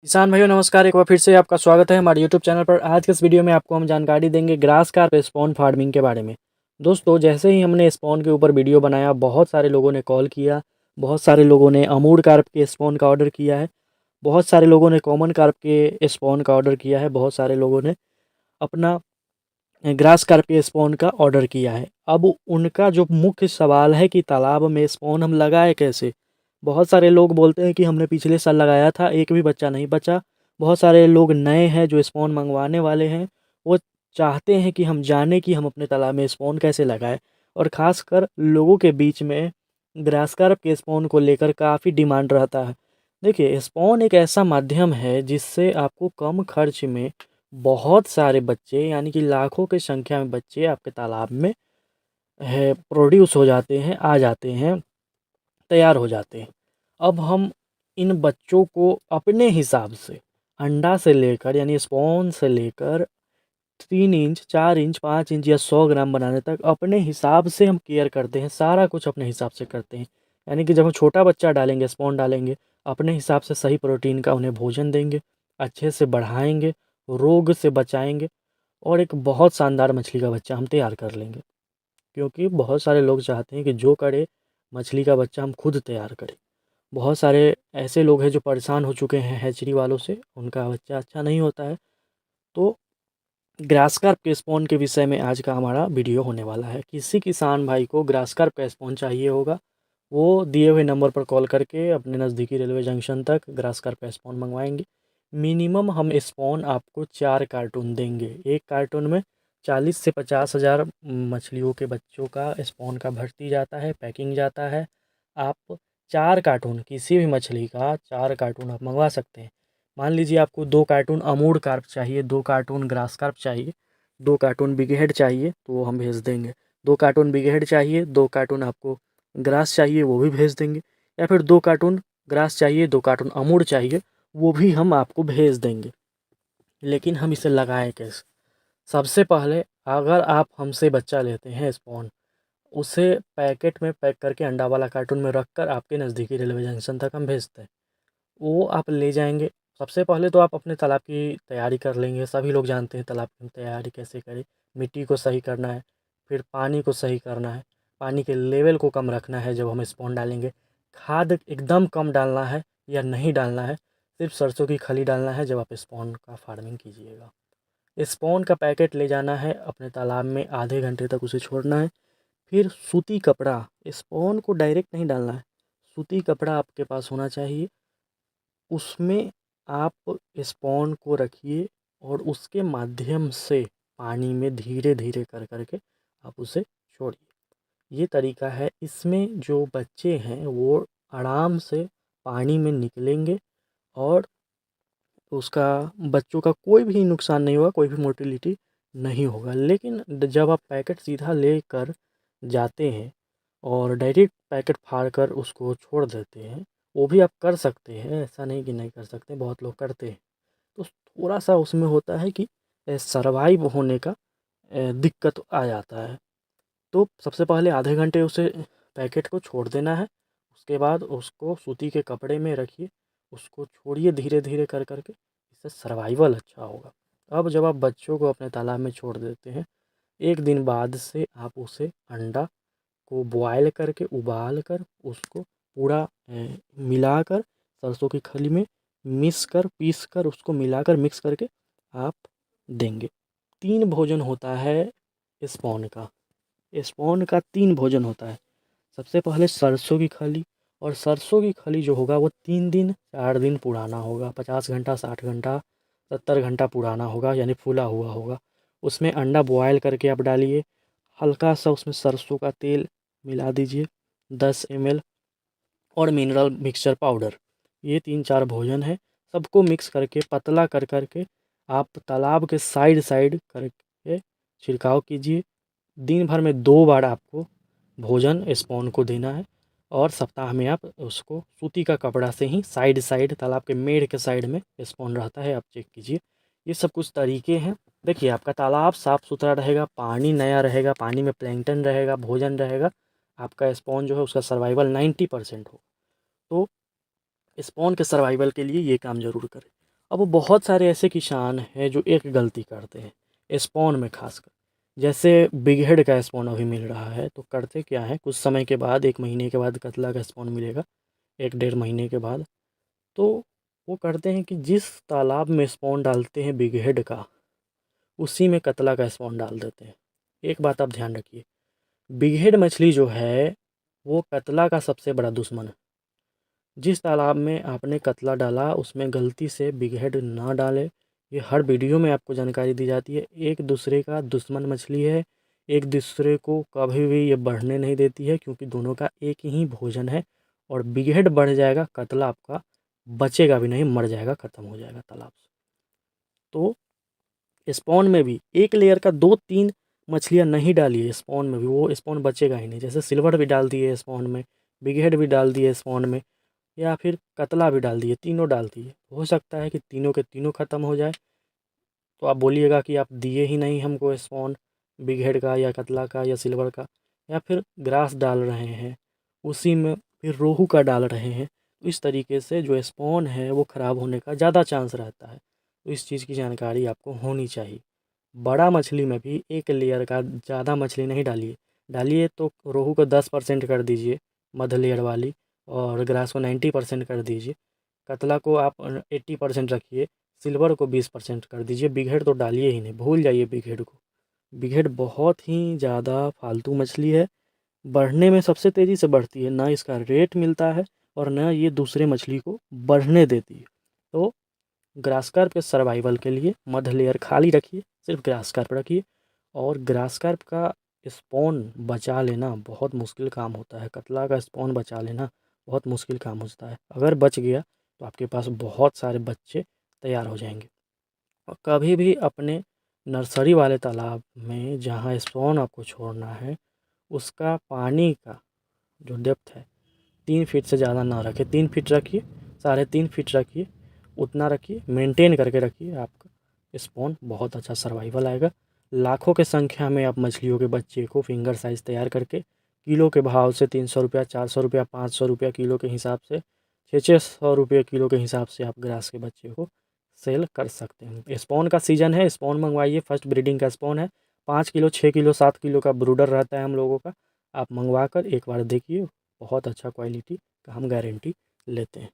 किसान भाइयों नमस्कार। एक बार फिर से आपका स्वागत है हमारे यूट्यूब चैनल पर। आज के इस वीडियो में आपको हम जानकारी देंगे ग्रास कार्प स्पॉन फार्मिंग के बारे में। दोस्तों, जैसे ही हमने स्पॉन के ऊपर वीडियो बनाया, बहुत सारे लोगों ने कॉल किया, बहुत सारे लोगों ने अमूर कार्प के स्पॉन का ऑर्डर किया है, बहुत सारे लोगों ने कॉमन कार्प के स्पॉन का ऑर्डर किया है, बहुत सारे लोगों ने अपना ग्रास कार्प के स्पॉन का ऑर्डर किया है। अब उनका जो मुख्य सवाल है कि तालाब में स्पॉन हम लगाए कैसे। बहुत सारे लोग बोलते हैं कि हमने पिछले साल लगाया था, एक भी बच्चा नहीं बचा। बहुत सारे लोग नए हैं जो स्पॉन मंगवाने वाले हैं, वो चाहते हैं कि हम जाने कि हम अपने तालाब में स्पॉन कैसे लगाएं। और ख़ासकर लोगों के बीच में ग्रास कार्प के स्पॉन को लेकर काफ़ी डिमांड रहता है। देखिए, स्पॉन एक ऐसा माध्यम है जिससे आपको कम खर्च में बहुत सारे बच्चे, यानी कि लाखों की संख्या में बच्चे आपके तालाब में है प्रोड्यूस हो जाते हैं, आ जाते हैं, तैयार हो जाते हैं। अब हम इन बच्चों को अपने हिसाब से अंडा से लेकर, यानी स्पॉन से लेकर 3 इंच, 4 इंच, 5 इंच या 100 ग्राम बनाने तक अपने हिसाब से हम केयर करते हैं। सारा कुछ अपने हिसाब से करते हैं। यानी कि जब हम छोटा बच्चा डालेंगे, स्पॉन डालेंगे, अपने हिसाब से सही प्रोटीन का उन्हें भोजन देंगे, अच्छे से बढ़ाएंगे, रोग से बचाएंगे और एक बहुत शानदार मछली का बच्चा हम तैयार कर लेंगे। क्योंकि बहुत सारे लोग चाहते हैं कि जो करे मछली का बच्चा हम खुद तैयार करें। बहुत सारे ऐसे लोग हैं जो परेशान हो चुके हैं हैचरी वालों से, उनका बच्चा अच्छा नहीं होता है। तो ग्रास कार्प के स्पॉन के विषय में आज का हमारा वीडियो होने वाला है। किसी किसान भाई को ग्रास कार्प का स्पॉन चाहिए होगा, वो दिए हुए नंबर पर कॉल करके अपने नज़दीकी रेलवे जंक्शन तक ग्रास कार्प का स्पॉन मंगवाएंगे। मिनिमम हम स्पॉन आपको 4 कार्टून देंगे। एक कार्टून में 40 से 50 हज़ार मछलियों के बच्चों का स्पॉन का भर्ती जाता है, पैकिंग जाता है। आप 4 कार्टून किसी भी मछली का 4 कार्टून आप मंगवा सकते हैं। मान लीजिए आपको 2 कार्टून अमूर कार्प चाहिए, 2 कार्टून ग्रास कार्प चाहिए, 2 कार्टून बिग हेड चाहिए तो वो हम भेज देंगे। 2 कार्टून बिग हेड चाहिए, 2 कार्टून आपको ग्रास चाहिए, वो भी भेज देंगे। या फिर 2 कार्टून ग्रास चाहिए, 2 कार्टून अमूर चाहिए, वो भी हम आपको भेज देंगे। लेकिन हम इसे लगाएं कैसे? सबसे पहले अगर आप हमसे बच्चा लेते हैं स्पॉन, उसे पैकेट में पैक करके अंडा वाला कार्टून में रख कर आपके नज़दीकी रेलवे जंक्शन तक हम भेजते हैं। वो आप ले जाएँगे। सबसे पहले तो आप अपने तालाब की तैयारी कर लेंगे। सभी लोग जानते हैं तालाब की तैयारी कैसे करें। मिट्टी को सही करना है, फिर पानी को सही करना है, पानी के लेवल को कम रखना है जब हम स्पॉन डालेंगे। खाद एकदम कम डालना है या नहीं डालना है, सिर्फ़ सरसों की खली डालना है जब आप स्पॉन का फार्मिंग कीजिएगा। स्पॉन का पैकेट ले जाना है, अपने तालाब में आधे घंटे तक उसे छोड़ना है। फिर सूती कपड़ा, स्पॉन को डायरेक्ट नहीं डालना है, सूती कपड़ा आपके पास होना चाहिए। उसमें आप स्पॉन को रखिए और उसके माध्यम से पानी में धीरे-धीरे कर के आप उसे छोड़िए। ये तरीका है। इसमें जो बच्चे हैं वो आराम से पानी में निकलेंगे और उसका बच्चों का कोई भी नुकसान नहीं होगा, कोई भी मोर्टेलिटी नहीं होगा। लेकिन जब आप पैकेट सीधा लेकर जाते हैं और डायरेक्ट पैकेट फाड़ कर उसको छोड़ देते हैं, वो भी आप कर सकते हैं, ऐसा नहीं कि नहीं कर सकते, बहुत लोग करते हैं। तो थोड़ा-सा उसमें होता है कि सर्वाइव होने का दिक्कत आ जाता है। तो सबसे पहले आधे घंटे उसे पैकेट को छोड़ देना है। उसके बाद उसको सूती के कपड़े में रखिए, उसको छोड़िए धीरे-धीरे कर के, इससे सर्वाइवल अच्छा होगा। अब जब आप बच्चों को अपने तालाब में छोड़ देते हैं, 1 दिन बाद से आप उसे अंडा को बॉयल करके, उबाल कर, उसको पूरा मिलाकर सरसों की खली में पीस कर उसको मिलाकर मिक्स करके आप देंगे। 3 भोजन होता है स्पॉन का। स्पॉन का 3 भोजन होता है। सबसे पहले सरसों की खली, और सरसों की खली जो होगा वो 3 दिन 4 दिन पुराना होगा, 50 घंटा, 60 घंटा, 70 घंटा पुराना होगा, यानी फूला हुआ होगा। उसमें अंडा बॉयल करके आप डालिए, हल्का सा उसमें सरसों का तेल मिला दीजिए, 10 ml, और मिनरल मिक्सचर पाउडर। ये 3-4 भोजन है। सबको मिक्स करके पतला कर के आप तालाब के साइड करके छिड़काव कीजिए। दिन भर में 2 बार आपको भोजन स्पॉन को देना है, और सप्ताह में आप उसको सूती का कपड़ा से ही साइड तालाब के मेढ़ के साइड में स्पॉन रहता है, आप चेक कीजिए। ये सब कुछ तरीके हैं। देखिए, आपका तालाब साफ़ सुथरा रहेगा, पानी नया रहेगा, पानी में प्लैंकटन रहेगा, भोजन रहेगा, आपका स्पॉन जो है उसका सर्वाइवल 90% हो। तो स्पॉन के सर्वाइवल के लिए ये काम ज़रूर करें। अब वो बहुत सारे ऐसे किसान हैं जो एक गलती करते हैं स्पॉन में खासकर, जैसे बिग हेड का स्पॉन अभी मिल रहा है तो करते क्या है, कुछ समय के बाद 1 महीने के बाद कतला का स्पॉन मिलेगा, 1 डेढ़ महीने के बाद। तो वो करते हैं कि जिस तालाब में स्पॉन डालते हैं बिग हेड का, उसी में कतला का स्पॉन डाल देते हैं। एक बात आप ध्यान रखिए, बिग हेड मछली जो है वो कतला का सबसे बड़ा दुश्मन है। जिस तालाब में आपने कतला डाला उसमें गलती से बिग हेड ना डालें। ये हर वीडियो में आपको जानकारी दी जाती है, एक दूसरे का दुश्मन मछली है, एक दूसरे को कभी भी ये बढ़ने नहीं देती है, क्योंकि दोनों का एक ही भोजन है। और बिग हेड बढ़ जाएगा, कतला आपका बचेगा भी नहीं, मर जाएगा, ख़त्म हो जाएगा तालाब से। तो स्पॉन में भी एक लेयर का 2-3 मछलियाँ नहीं डालिए स्पॉन में भी, वो स्पॉन बचेगा ही नहीं। जैसे सिल्वर भी डाल दिए स्पॉन में, बिग हेड भी डाल दिए स्पॉन में, या फिर कतला भी डाल दिए, तीनों डाल दिए, हो सकता है कि तीनों के तीनों ख़त्म हो जाए। तो आप बोलिएगा कि आप दिए ही नहीं हमको स्पॉन बिग हेड का या कतला का या सिल्वर का, या फिर ग्रास डाल रहे हैं उसी में फिर रोहू का डाल रहे हैं। तो इस तरीके से जो स्पॉन है वो ख़राब होने का ज़्यादा चांस रहता है। तो इस चीज़ की जानकारी आपको होनी चाहिए। बड़ा मछली में भी एक लेयर का ज़्यादा मछली नहीं डालिए, डालिए तो रोहू को 10% कर दीजिए मध्य लेयर वाली, और ग्रास को 90% कर दीजिए, कतला को आप 80% रखिए, सिल्वर को 20% कर दीजिए, बिग हेड तो डालिए ही नहीं, भूल जाइए बिग हेड को। बिग हेड बहुत ही ज़्यादा फालतू मछली है, बढ़ने में सबसे तेज़ी से बढ़ती है, ना इसका रेट मिलता है और ना ये दूसरे मछली को बढ़ने देती है। तो ग्रास कार्प के सर्वाइवल के लिए मध्य लेयर खाली रखिए, सिर्फ ग्रास कार्प रखिए। और ग्रास कार्प का स्पॉन बचा लेना बहुत मुश्किल काम होता है, कतला का स्पॉन बचा लेना बहुत मुश्किल काम होता है। अगर बच गया तो आपके पास बहुत सारे बच्चे तैयार हो जाएंगे। और कभी भी अपने नर्सरी वाले तालाब में जहाँ स्पॉन आपको छोड़ना है, उसका पानी का जो डेप्थ है 3 फीट से ज़्यादा ना रखें। 3 फीट रखिए, 3.5 फीट रखिए, उतना रखिए, मेंटेन करके रखिए, आपका स्पॉन बहुत अच्छा सर्वाइवल आएगा। लाखों के संख्या में आप मछलियों के बच्चे को फिंगर साइज़ तैयार करके किलो के भाव से 300 रुपया, 400 रुपया, 500 रुपया किलो के हिसाब से, 600 रुपये किलो के हिसाब से आप ग्रास के बच्चे को सेल कर सकते हैं। स्पॉन का सीज़न है, स्पॉन मंगवाइए, फर्स्ट ब्रीडिंग का स्पॉन है, 5 किलो, 6 किलो, 7 किलो का ब्रूडर रहता है हम लोगों का। आप मंगवा कर एक बार देखिए, बहुत अच्छा क्वालिटी का हम गारंटी लेते हैं।